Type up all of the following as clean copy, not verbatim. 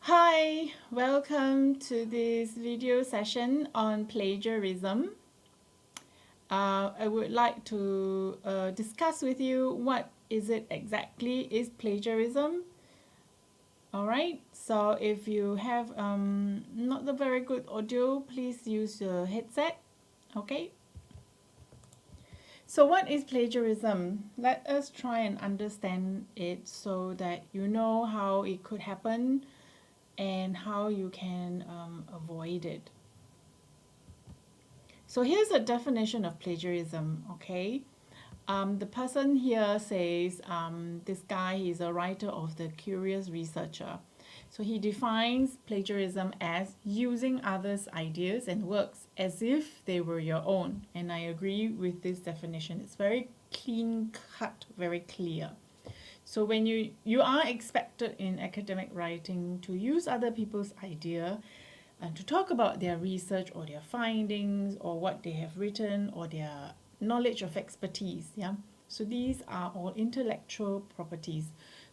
Hi, welcome to this video session on plagiarism. I would like to discuss with you what is it exactly is plagiarism. Alright, so if you have not the very good audio, please use your headset. Okay. So what is plagiarism? Let us try and understand it so that you know how it could happen and how you can avoid it. So here's a definition of plagiarism, okay? The person here says this guy is a writer of the Curious Researcher. So he defines plagiarism as using others' ideas and works as if they were your own. And I agree with this definition. It's very clean cut, very clear. So when you are expected in academic writing to use other people's idea and to talk about their research or their findings or what they have written or their knowledge of expertise. Yeah, so these are all intellectual properties.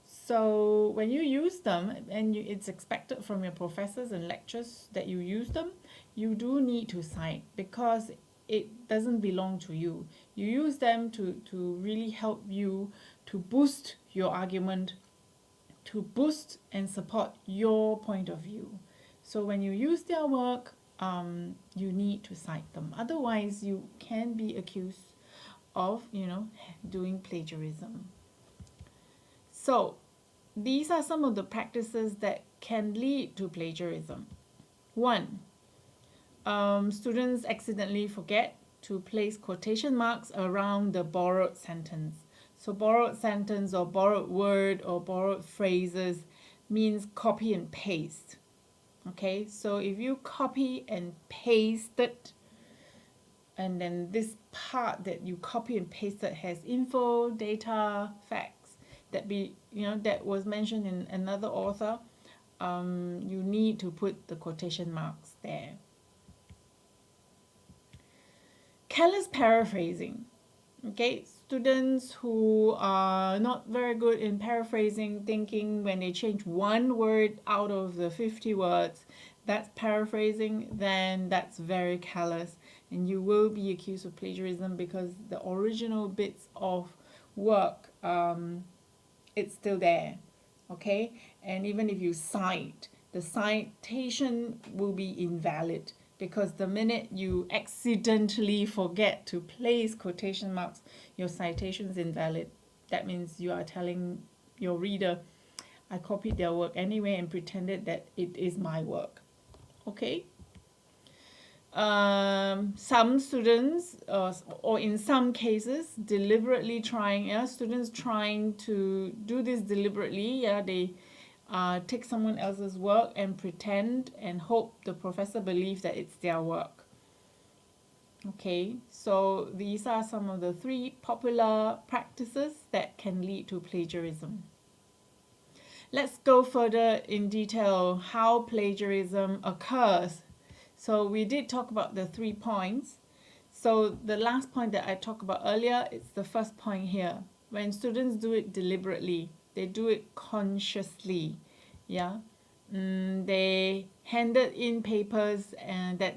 So when you use them and it's expected from your professors and lecturers that you use them, you do need to cite because it doesn't belong to you. You use them to really help you to boost your argument, to boost and support your point of view. So when you use their work, you need to cite them. Otherwise, you can be accused of, doing plagiarism. So these are some of the practices that can lead to plagiarism. One, students accidentally forget to place quotation marks around the borrowed sentence. So borrowed sentence or borrowed word or borrowed phrases means copy and paste. Okay, so if you copy and paste it, and then this part that you copy and pasted has info, data, facts that was mentioned in another author, you need to put the quotation marks there. Careless paraphrasing. Okay, students who are not very good in paraphrasing, thinking when they change one word out of the 50 words, that's paraphrasing, then that's very careless. And you will be accused of plagiarism because the original bits of work, it's still there. Okay, and even if you cite, the citation will be invalid because the minute you accidentally forget to place quotation marks, your citation is invalid. That means you are telling your reader, I copied their work anyway and pretended that it is my work. Okay? Some students, or in some cases, deliberately students trying to do this deliberately. Yeah, they take someone else's work and pretend and hope the professor believes that it's their work. Okay, so these are some of the 3 popular practices that can lead to plagiarism. Let's go further in detail how plagiarism occurs. So we did talk about the 3 points. So the last point that I talked about earlier, it's the first point here. When students do it deliberately, they do it consciously. Yeah, they handed in papers and that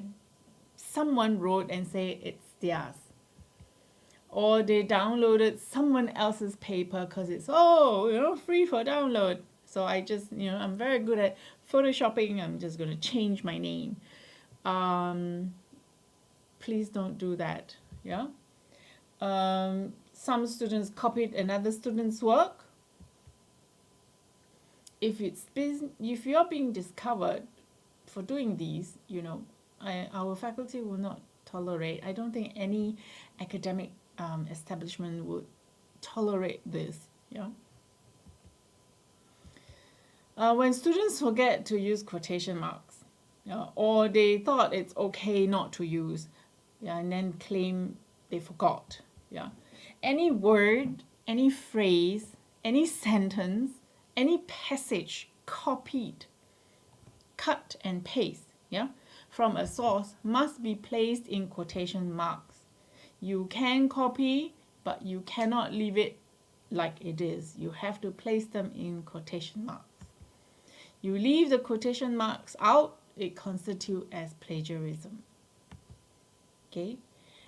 someone wrote and say it's theirs, or they downloaded someone else's paper because it's free for download. So I just I'm very good at photoshopping. I'm just going to change my name. Please don't do that. Yeah. Some students copied another student's work. If you're being discovered for doing these, our faculty will not tolerate. I don't think any academic establishment would tolerate this. Yeah. When students forget to use quotation marks, or they thought it's okay not to use, and then claim they forgot. Yeah. Any word, any phrase, any sentence, any passage copied, cut and paste, from a source must be placed in quotation marks. You can copy, but you cannot leave it like it is. You have to place them in quotation marks. you leave the quotation marks out, it constitutes as plagiarism. Okay?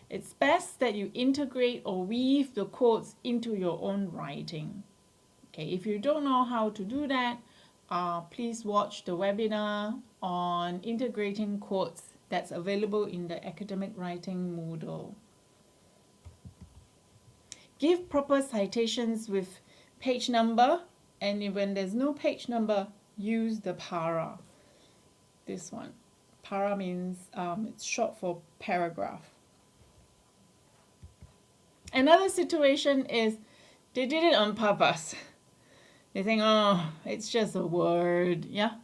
It's best that you integrate or weave the quotes into your own writing. Okay, if you don't know how to do that, please watch the webinar on integrating quotes that's available in the academic writing Moodle. Give proper citations with page number, and when there's no page number, use the para. This one. Para means it's short for paragraph. Another situation is they did it on purpose. They think, oh, it's just a word, yeah?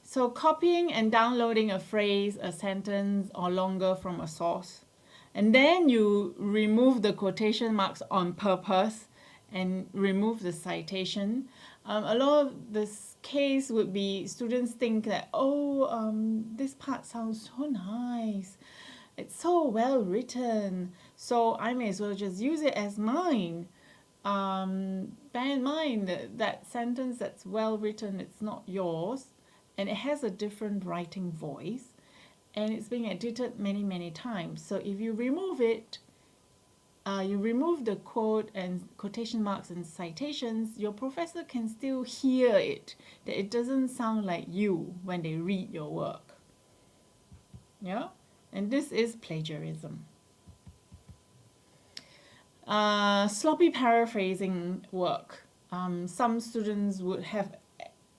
So copying and downloading a phrase, a sentence, or longer from a source. And then you remove the quotation marks on purpose and remove the citation. A lot of this case would be students think that, this part sounds so nice. It's so well written, so I may as well just use it as mine. Bear in mind that sentence that's well written, it's not yours, and it has a different writing voice, and it's being edited many times. So if you remove it, you remove the quote and quotation marks and citations, your professor can still hear it, that it doesn't sound like you when they read your work. Yeah? And this is plagiarism. Sloppy paraphrasing work. Some students would have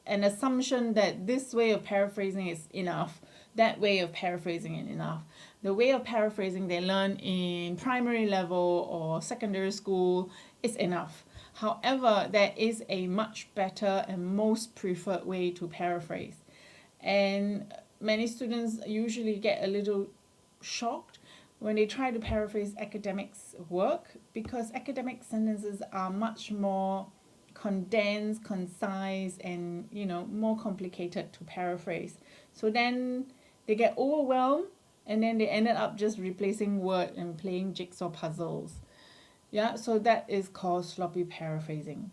an assumption that this way of paraphrasing is enough, that way of paraphrasing is enough. The way of paraphrasing they learn in primary level or secondary school is enough. However, there is a much better and most preferred way to paraphrase. And many students usually get a little shocked when they try to paraphrase academics work, because academic sentences are much more condensed, concise, and more complicated to paraphrase. So then they get overwhelmed, and then they ended up just replacing word and playing jigsaw puzzles. Yeah, so that is called sloppy paraphrasing.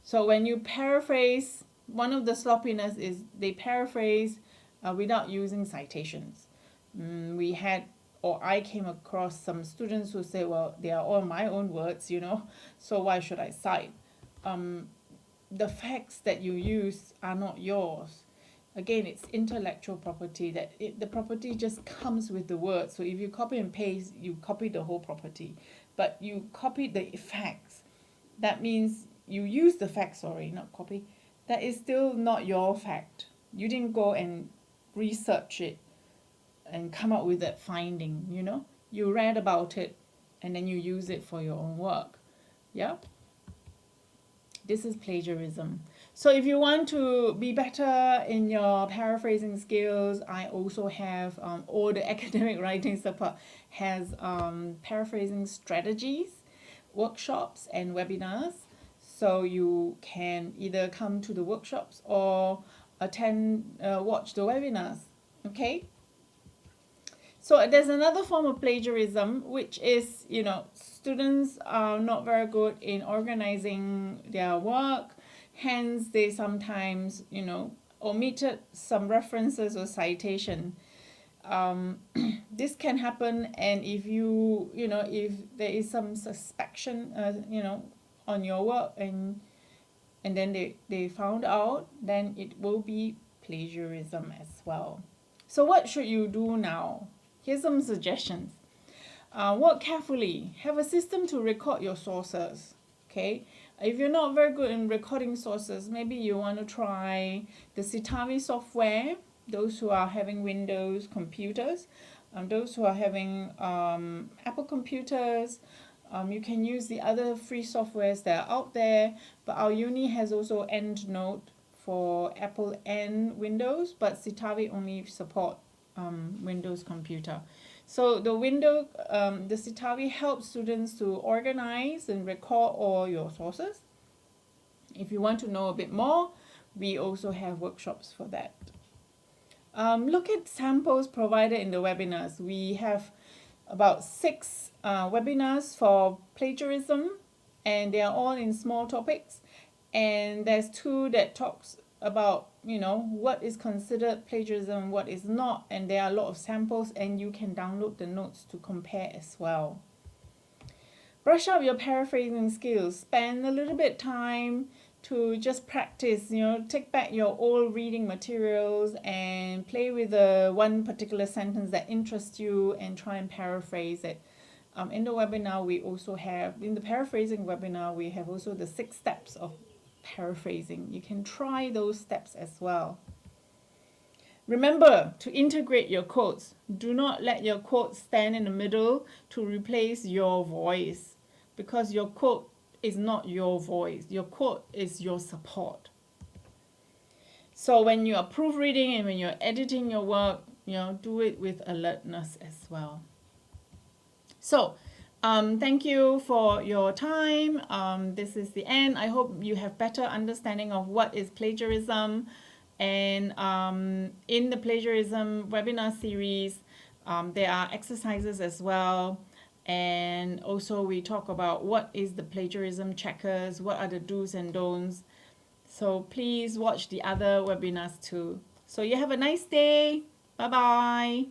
So when you paraphrase, one of the sloppiness is they paraphrase without using citations. I came across some students who say, well, they are all my own words, so why should I cite? The facts that you use are not yours. Again, it's intellectual property, that the property just comes with the word. So if you copy and paste, you copy the whole property. But you copy the facts. That means you use the facts, not copy. That is still not your fact. You didn't go and research it and come up with that finding, You read about it and then you use it for your own work. Yeah? This is plagiarism. So if you want to be better in your paraphrasing skills, I also have, all the academic writing support has paraphrasing strategies, workshops, and webinars. So you can either come to the workshops or watch the webinars. Okay? So there's another form of plagiarism, which is, students are not very good in organizing their work. Hence, they sometimes, omitted some references or citation. This can happen, and if if there is some suspicion, on your work, and then they found out, then it will be plagiarism as well. So what should you do now? Here's some suggestions. Work carefully. Have a system to record your sources. Okay? If you're not very good in recording sources, maybe you want to try the Citavi software, those who are having Windows computers, those who are having Apple computers. You can use the other free softwares that are out there, but our uni has also EndNote for Apple and Windows, but Citavi only support Windows computer. So the Citavi helps students to organize and record all your sources. If you want to know a bit more, we also have workshops for that. Look at samples provided in the webinars. We have about 6 webinars for plagiarism, and they are all in small topics. And there's 2 that talks about, what is considered plagiarism, what is not, and there are a lot of samples, and you can download the notes to compare as well. Brush up your paraphrasing skills. Spend a little bit time to just practice, take back your old reading materials and play with the one particular sentence that interests you and try and paraphrase it. In the webinar, in the paraphrasing webinar, we have also the 6 steps of paraphrasing. You can try those steps as well. Remember to integrate your quotes. Do not let your quotes stand in the middle to replace your voice, because your quote is not your voice. Your quote is your support. So when you are proofreading and when you're editing your work, do it with alertness as well. So thank you for your time. This is the end. I hope you have better understanding of what is plagiarism. And in the plagiarism webinar series, there are exercises as well. And also we talk about what is the plagiarism checkers, what are the do's and don'ts. So please watch the other webinars too. So you have a nice day. Bye-bye.